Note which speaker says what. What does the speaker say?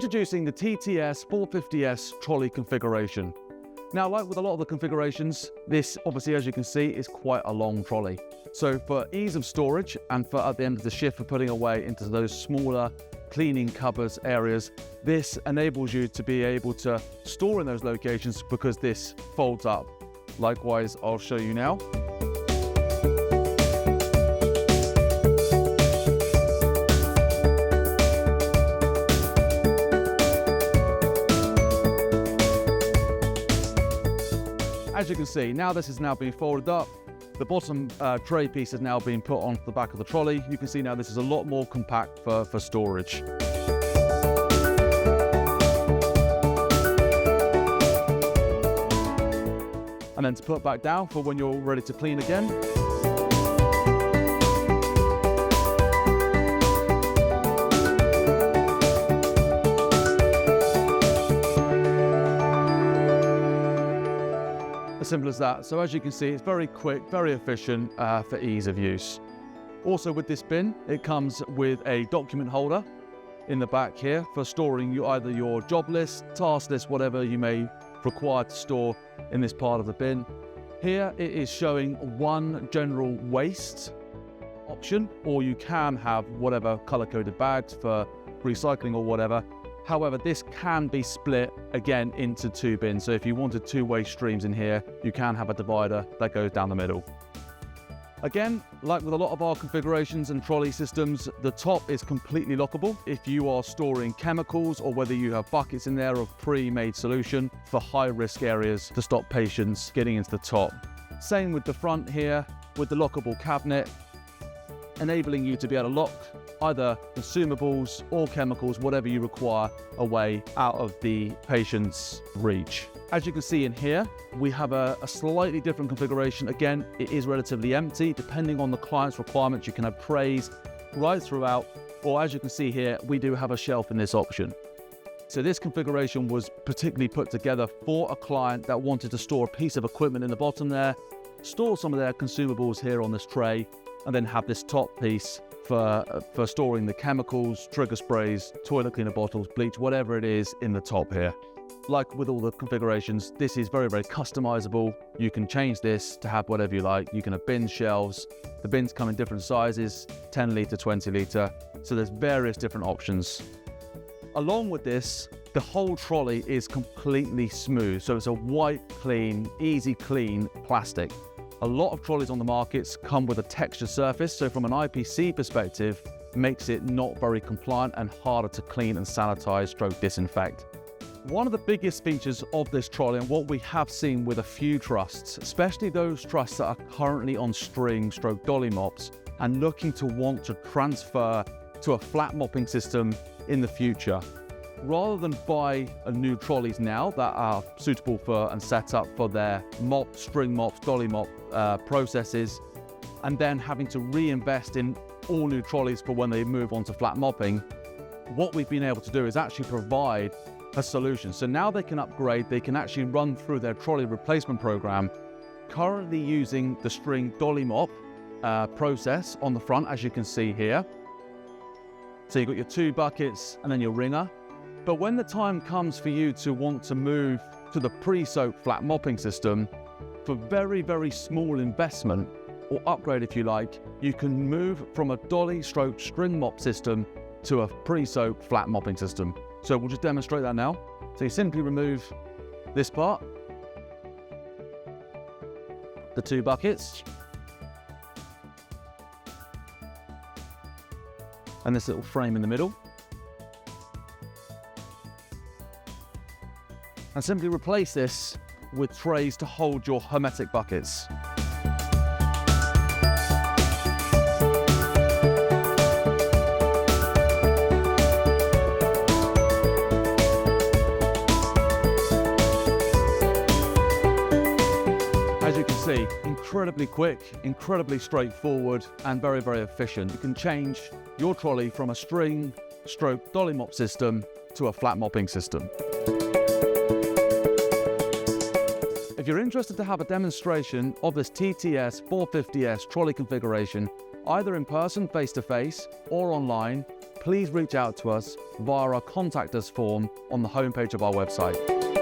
Speaker 1: Introducing the TTS 450S trolley configuration. Now, like with a lot of the configurations, this obviously, as you can see, is quite a long trolley. So for ease of storage and for at the end of the shift for putting away into those smaller cleaning cupboards areas, this enables you to be able to store in those locations because this folds up. Likewise, I'll show you now. As you can see, now this is now being folded up. The bottom tray piece has now been put onto the back of the trolley. You can see now this is a lot more compact for storage. And then to put back down for when you're ready to clean again. As simple as that. So as you can see, it's very quick, very efficient for ease of use. Also with this bin, it comes with a document holder in the back here for storing either your job list, task list, whatever you may require to store in this part of the bin. Here it is showing one general waste option, or you can have whatever color-coded bags for recycling or whatever. However, this can be split again into two bins. So if you wanted two waste streams in here, you can have a divider that goes down the middle. Again, like with a lot of our configurations and trolley systems, the top is completely lockable. If you are storing chemicals or whether you have buckets in there of pre-made solution for high-risk areas to stop patients getting into the top. Same with the front here with the lockable cabinet, enabling you to be able to lock either consumables or chemicals, whatever you require, away out of the patient's reach. As you can see in here, we have a slightly different configuration. Again, it is relatively empty. Depending on the client's requirements, you can have trays right throughout, or as you can see here, we do have a shelf in this option. So this configuration was particularly put together for a client that wanted to store a piece of equipment in the bottom there, store some of their consumables here on this tray, and then have this top piece for storing the chemicals, trigger sprays, toilet cleaner bottles, bleach, whatever it is in the top here. Like with all the configurations, this is very, very customizable. You can change this to have whatever you like. You can have bin shelves. The bins come in different sizes, 10 litre, 20 litre. So there's various different options. Along with this, the whole trolley is completely smooth. So it's a white, clean, easy clean plastic. A lot of trolleys on the markets come with a textured surface, so from an IPC perspective, makes it not very compliant and harder to clean and sanitize stroke disinfect. One of the biggest features of this trolley, and what we have seen with a few trusts, especially those trusts that are currently on string stroke dolly mops and looking to want to transfer to a flat mopping system in the future. Rather than buy new trolleys now that are suitable for and set up for their mop, string mops, dolly mop processes, and then having to reinvest in all new trolleys for when they move on to flat mopping, what we've been able to do is actually provide a solution. So now they can upgrade, they can actually run through their trolley replacement program, currently using the string dolly mop process on the front, as you can see here. So you've got your two buckets and then your wringer. But when the time comes for you to want to move to the pre-soak flat mopping system, for very, very small investment, or upgrade if you like, you can move from a dolly stroke string mop system to a pre-soak flat mopping system. So we'll just demonstrate that now. So you simply remove this part, the two buckets, and this little frame in the middle. And simply replace this with trays to hold your hermetic buckets. As you can see, incredibly quick, incredibly straightforward, and very, very efficient. You can change your trolley from a string stroke dolly mop system to a flat mopping system. If you're interested to have a demonstration of this TTS 450S trolley configuration, either in person, face-to-face, or online, please reach out to us via our Contact Us form on the homepage of our website.